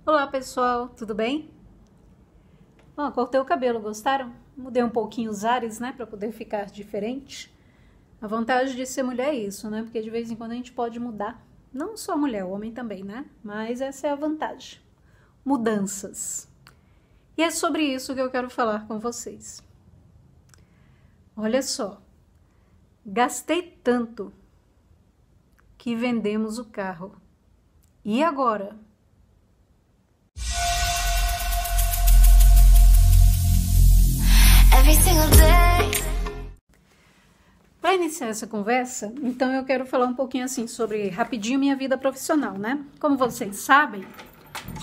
Olá pessoal, tudo bem? Bom, cortei o cabelo, gostaram? Mudei um pouquinho os ares, né, para poder ficar diferente. A vantagem de ser mulher é isso, né, porque de vez em quando a gente pode mudar. Não só a mulher, o homem também, né, mas essa é a vantagem. Mudanças. E é sobre isso que eu quero falar com vocês. Olha só, gastei tanto que vendemos o carro. E agora? Para iniciar essa conversa, então eu quero falar um pouquinho assim sobre rapidinho minha vida profissional, né? Como vocês sabem,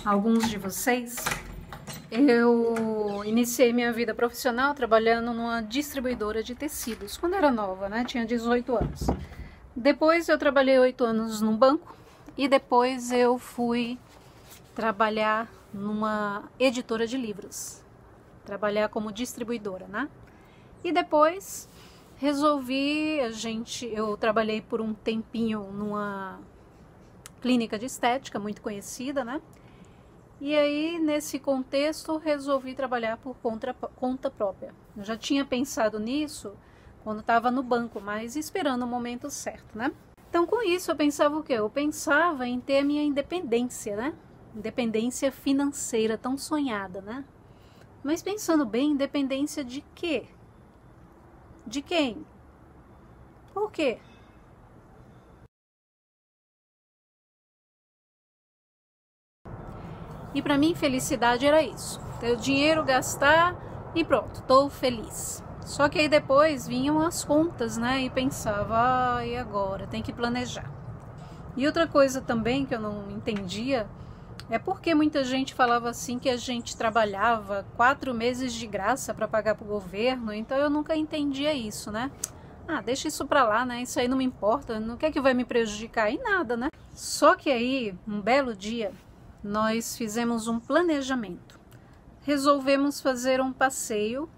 alguns de vocês, eu iniciei minha vida profissional trabalhando numa distribuidora de tecidos, quando era nova, né? Tinha 18 anos. Depois eu trabalhei 8 anos num banco e depois eu fui trabalhar numa editora de livros, trabalhar como distribuidora, né? E depois eu trabalhei por um tempinho numa clínica de estética muito conhecida, né? E aí, nesse contexto, resolvi trabalhar por conta própria. Eu já tinha pensado nisso quando estava no banco, mas esperando o momento certo, né? Então, com isso, eu pensava o quê? Eu pensava em ter a minha independência, né? Independência financeira tão sonhada, né? Mas pensando bem, independência de quê? De quem? Por quê? E para mim, felicidade era isso. Ter o dinheiro, gastar e pronto, estou feliz. Só que aí depois vinham as contas, né? E pensava, e agora? Tem que planejar. E outra coisa também que eu não entendia é porque muita gente falava assim que a gente trabalhava 4 meses de graça para pagar para o governo, então eu nunca entendia isso, né? Ah, deixa isso para lá, né? Isso aí não me importa, não quer que vai me prejudicar em nada, né? Só que aí, um belo dia, nós fizemos um planejamento. Resolvemos fazer um passeio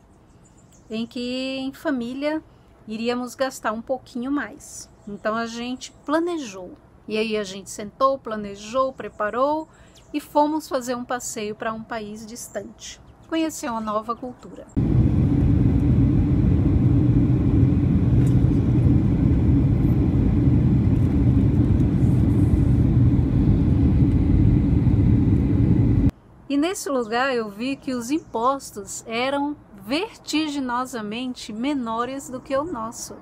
em que, em família, iríamos gastar um pouquinho mais. Então a gente planejou. E aí a gente sentou, planejou, preparou e fomos fazer um passeio para um país distante, conhecer uma nova cultura. E nesse lugar eu vi que os impostos eram vertiginosamente menores do que o nosso.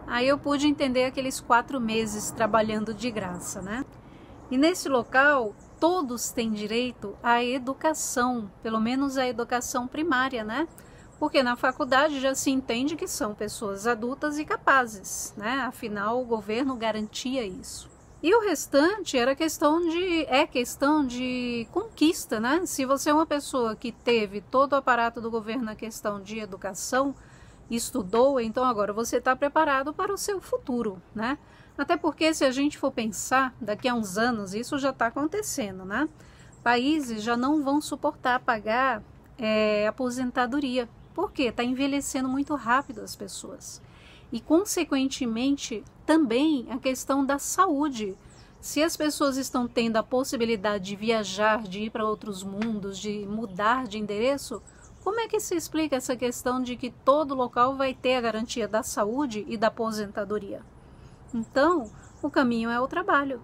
Aí eu pude entender aqueles 4 meses trabalhando de graça, né? E nesse local, todos têm direito à educação, pelo menos à educação primária, né? Porque na faculdade já se entende que são pessoas adultas e capazes, né? Afinal, o governo garantia isso. E o restante é questão de conquista, né? Se você é uma pessoa que teve todo o aparato do governo na questão de educação, estudou, então agora você está preparado para o seu futuro, né? Até porque se a gente for pensar, daqui a uns anos, isso já está acontecendo, né? Países já não vão suportar pagar aposentadoria. Por quê? Está envelhecendo muito rápido as pessoas. E, consequentemente, também a questão da saúde. Se as pessoas estão tendo a possibilidade de viajar, de ir para outros mundos, de mudar de endereço, como é que se explica essa questão de que todo local vai ter a garantia da saúde e da aposentadoria? Então, o caminho é o trabalho.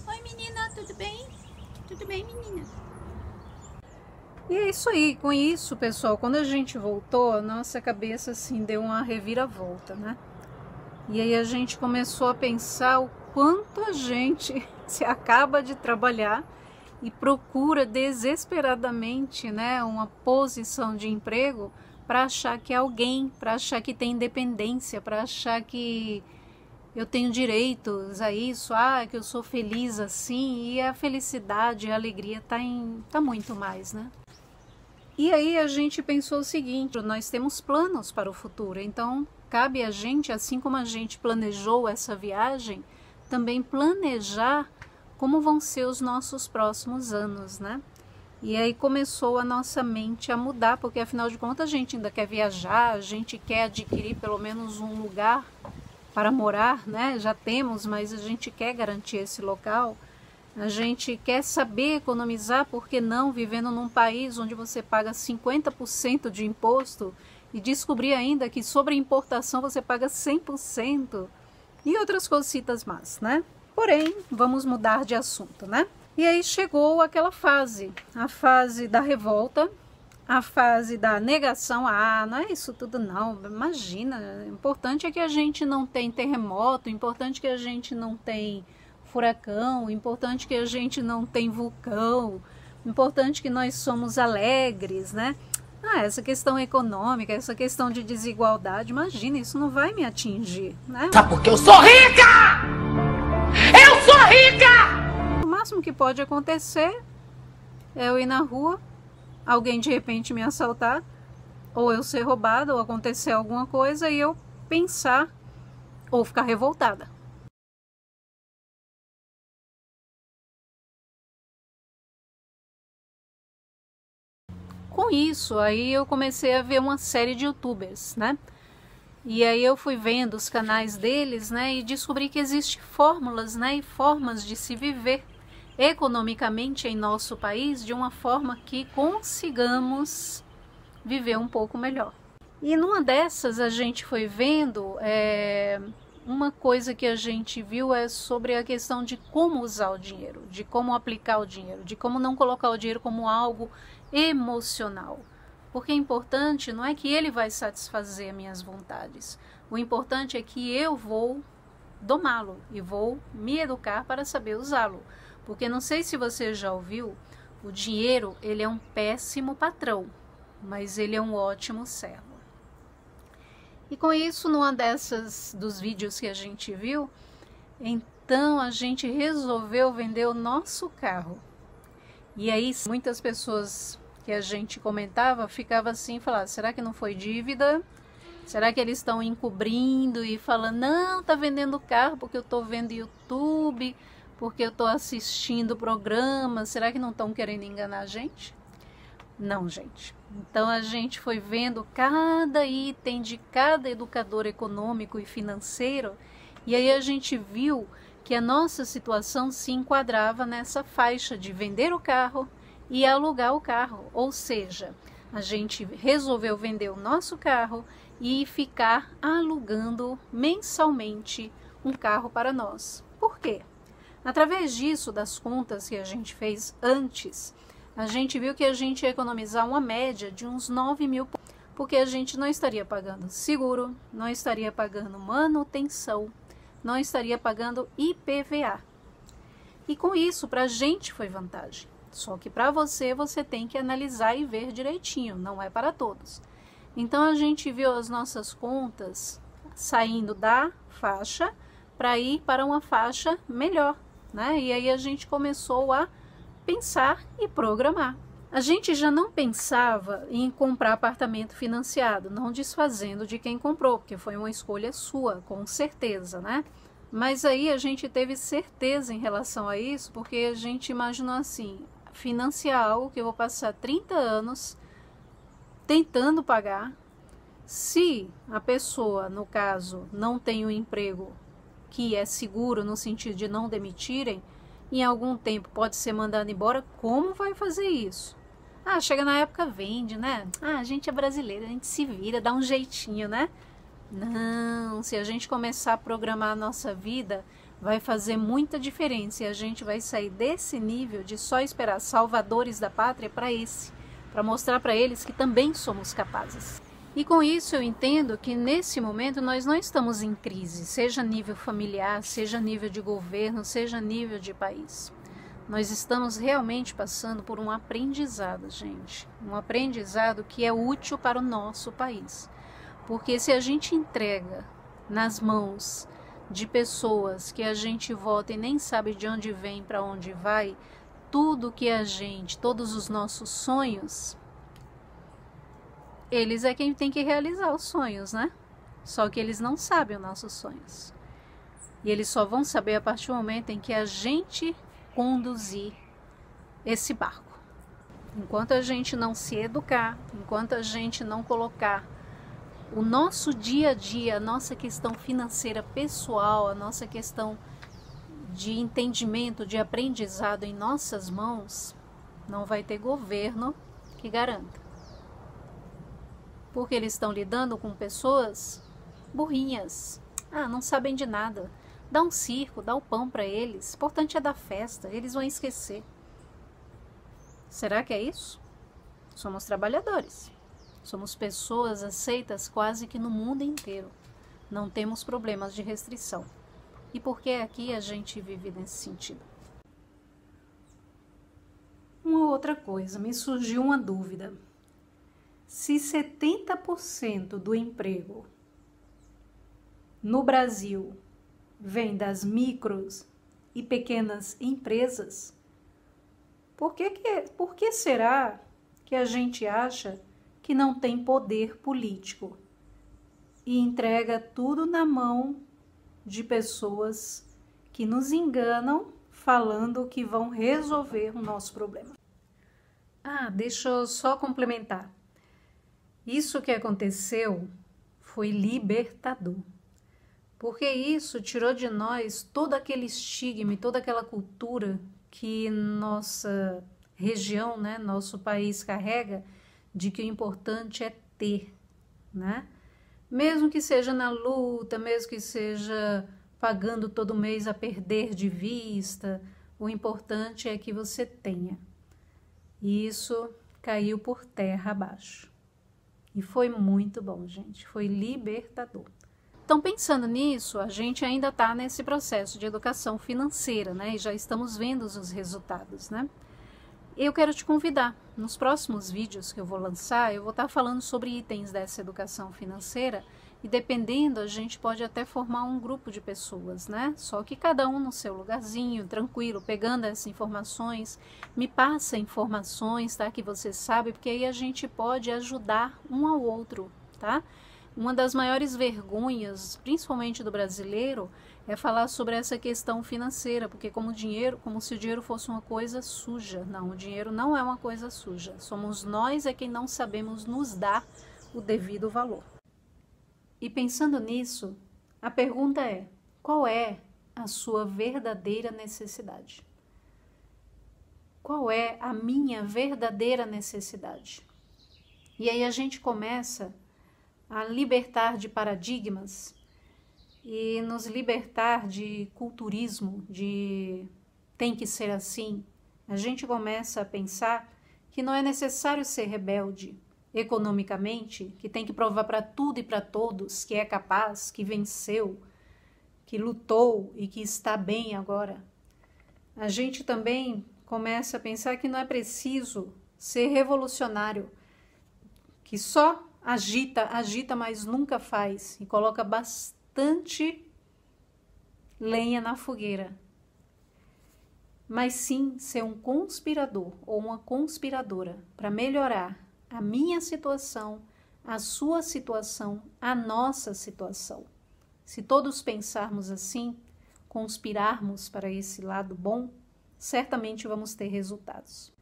Oi, menina, tudo bem? Tudo bem, menina? E é isso aí, com isso, pessoal, quando a gente voltou, a nossa cabeça assim deu uma reviravolta, né? E aí a gente começou a pensar o quanto a gente se acaba de trabalhar e procura desesperadamente, né, uma posição de emprego para achar que é alguém, para achar que tem independência, para achar que eu tenho direitos a isso, que eu sou feliz assim, e a felicidade, a alegria tá muito mais, né? E aí a gente pensou o seguinte, nós temos planos para o futuro, então cabe a gente, assim como a gente planejou essa viagem, também planejar como vão ser os nossos próximos anos, né? E aí começou a nossa mente a mudar, porque afinal de contas a gente ainda quer viajar, a gente quer adquirir pelo menos um lugar para morar, né? Já temos, mas a gente quer garantir esse local. A gente quer saber economizar, porque não, vivendo num país onde você paga 50% de imposto e descobrir ainda que sobre importação você paga 100% e outras cositas más, né? Porém, vamos mudar de assunto, né? E aí chegou aquela fase, a fase da revolta, a fase da negação. Ah, não é isso tudo não, imagina, o importante é que a gente não tem terremoto, o importante é que a gente não tem furacão, o importante é que a gente não tem vulcão, o importante é que nós somos alegres, né? Ah, essa questão econômica, essa questão de desigualdade, imagina, isso não vai me atingir, né? Sabe porque eu sou rica? Eu sou rica! O máximo que pode acontecer é eu ir na rua, alguém de repente me assaltar, ou eu ser roubada, ou acontecer alguma coisa e eu pensar ou ficar revoltada. Com isso, aí eu comecei a ver uma série de youtubers, né? E aí eu fui vendo os canais deles, né? E descobri que existem fórmulas, né? E formas de se viver economicamente em nosso país de uma forma que consigamos viver um pouco melhor. E numa dessas a gente foi vendo, uma coisa que a gente viu é sobre a questão de como usar o dinheiro, de como aplicar o dinheiro, de como não colocar o dinheiro como algo emocional. Porque o importante não é que ele vai satisfazer minhas vontades. O importante é que eu vou domá-lo e vou me educar para saber usá-lo. Porque não sei se você já ouviu, o dinheiro ele é um péssimo patrão, mas ele é um ótimo servo. E com isso, numa dos vídeos que a gente viu, então a gente resolveu vender o nosso carro. E aí muitas pessoas que a gente comentava ficava assim, falava, será que não foi dívida? Será que eles estão encobrindo e falando, não, tá vendendo carro porque eu tô vendo YouTube, porque eu tô assistindo programas, será que não estão querendo enganar a gente? Não, gente. Então a gente foi vendo cada item de cada educador econômico e financeiro, e aí a gente viu que a nossa situação se enquadrava nessa faixa de vender o carro e alugar o carro, ou seja, a gente resolveu vender o nosso carro e ficar alugando mensalmente um carro para nós. Por quê? Através disso, das contas que a gente fez antes, a gente viu que a gente ia economizar uma média de uns 9 mil, porque a gente não estaria pagando seguro, não estaria pagando manutenção, não estaria pagando IPVA. E com isso, para a gente foi vantagem. Só que para você, você tem que analisar e ver direitinho, não é para todos. Então a gente viu as nossas contas saindo da faixa para ir para uma faixa melhor, né? E aí a gente começou a pensar e programar. A gente já não pensava em comprar apartamento financiado, não desfazendo de quem comprou, porque foi uma escolha sua, com certeza, né? Mas aí a gente teve certeza em relação a isso, porque a gente imaginou assim, financiar algo que eu vou passar 30 anos tentando pagar. Se a pessoa, no caso, não tem um emprego que é seguro no sentido de não demitirem, em algum tempo pode ser mandado embora, como vai fazer isso? Ah, chega na época, vende, né? Ah, a gente é brasileiro, a gente se vira, dá um jeitinho, né? Não, se a gente começar a programar a nossa vida, vai fazer muita diferença e a gente vai sair desse nível de só esperar salvadores da pátria para mostrar para eles que também somos capazes. E com isso eu entendo que nesse momento nós não estamos em crise, seja nível familiar, seja nível de governo, seja nível de país. Nós estamos realmente passando por um aprendizado, gente. Um aprendizado que é útil para o nosso país. Porque se a gente entrega nas mãos de pessoas que a gente vota e nem sabe de onde vem, para onde vai, tudo que todos os nossos sonhos, eles é quem tem que realizar os sonhos, né? Só que eles não sabem os nossos sonhos. E eles só vão saber a partir do momento em que a gente conduzir esse barco. Enquanto a gente não se educar, enquanto a gente não colocar o nosso dia a dia, a nossa questão financeira pessoal, a nossa questão de entendimento, de aprendizado em nossas mãos, não vai ter governo que garanta. Porque eles estão lidando com pessoas burrinhas. Não sabem de nada. Dá um circo, dá o pão para eles. O importante é dar festa, eles vão esquecer. Será que é isso? Somos trabalhadores. Somos pessoas aceitas quase que no mundo inteiro. Não temos problemas de restrição. E por que aqui a gente vive nesse sentido? Uma outra coisa, me surgiu uma dúvida. Se 70% do emprego no Brasil vem das micros e pequenas empresas, por que será que a gente acha que não tem poder político e entrega tudo na mão de pessoas que nos enganam falando que vão resolver o nosso problema? Deixa eu só complementar. Isso que aconteceu foi libertador, porque isso tirou de nós todo aquele estigma e toda aquela cultura que nossa região, né, nosso país carrega, de que o importante é ter, né? Mesmo que seja na luta, mesmo que seja pagando todo mês a perder de vista, o importante é que você tenha. E isso caiu por terra abaixo. E foi muito bom, gente, foi libertador. Então, pensando nisso, a gente ainda está nesse processo de educação financeira, né? E já estamos vendo os resultados, né? Eu quero te convidar, nos próximos vídeos que eu vou lançar, eu vou estar falando sobre itens dessa educação financeira e dependendo, a gente pode até formar um grupo de pessoas, né? Só que cada um no seu lugarzinho, tranquilo, pegando essas informações, me passa informações, tá? Que você sabe, porque aí a gente pode ajudar um ao outro, tá? Uma das maiores vergonhas, principalmente do brasileiro, é falar sobre essa questão financeira, porque como se o dinheiro fosse uma coisa suja. Não, o dinheiro não é uma coisa suja. Somos nós quem não sabemos nos dar o devido valor. E pensando nisso, a pergunta é: qual é a sua verdadeira necessidade? Qual é a minha verdadeira necessidade? E aí a gente começa a libertar de paradigmas e nos libertar de culturismo, de tem que ser assim. A gente começa a pensar que não é necessário ser rebelde economicamente, que tem que provar para tudo e para todos que é capaz, que venceu, que lutou e que está bem agora. A gente também começa a pensar que não é preciso ser revolucionário, que só agita, mas nunca faz e coloca bastante lenha na fogueira. Mas sim ser um conspirador ou uma conspiradora para melhorar a minha situação, a sua situação, a nossa situação. Se todos pensarmos assim, conspirarmos para esse lado bom, certamente vamos ter resultados.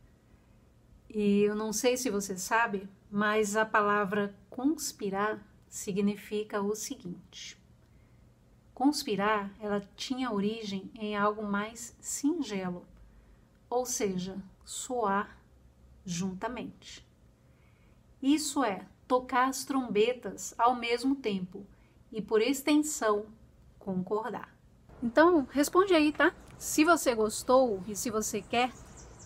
E eu não sei se você sabe, mas a palavra conspirar significa o seguinte: conspirar, ela tinha origem em algo mais singelo, ou seja, soar juntamente. Isso é tocar as trombetas ao mesmo tempo e, por extensão, concordar. Então, responde aí, tá? Se você gostou e se você quer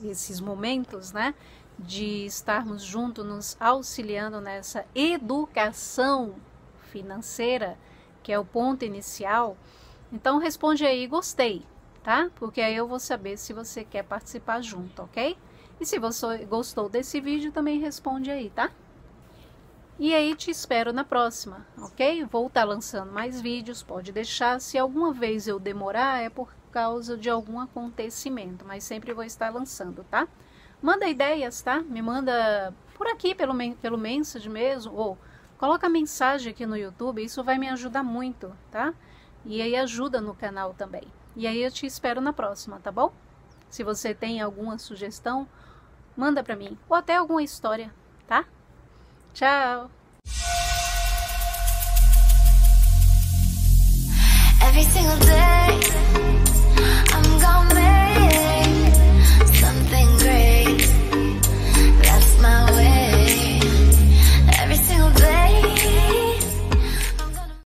esses momentos, né, de estarmos juntos, nos auxiliando nessa educação financeira, que é o ponto inicial, então responde aí, gostei, tá? Porque aí eu vou saber se você quer participar junto, ok? E se você gostou desse vídeo, também responde aí, tá? E aí te espero na próxima, ok? Vou estar lançando mais vídeos, pode deixar. Se alguma vez eu demorar, é por causa de algum acontecimento, mas sempre vou estar lançando, tá? Manda ideias, tá? Me manda por aqui, pelo message mesmo, ou coloca mensagem aqui no YouTube, isso vai me ajudar muito, tá? E aí ajuda no canal também. E aí eu te espero na próxima, tá bom? Se você tem alguma sugestão, manda pra mim, ou até alguma história, tá? Tchau! Every single day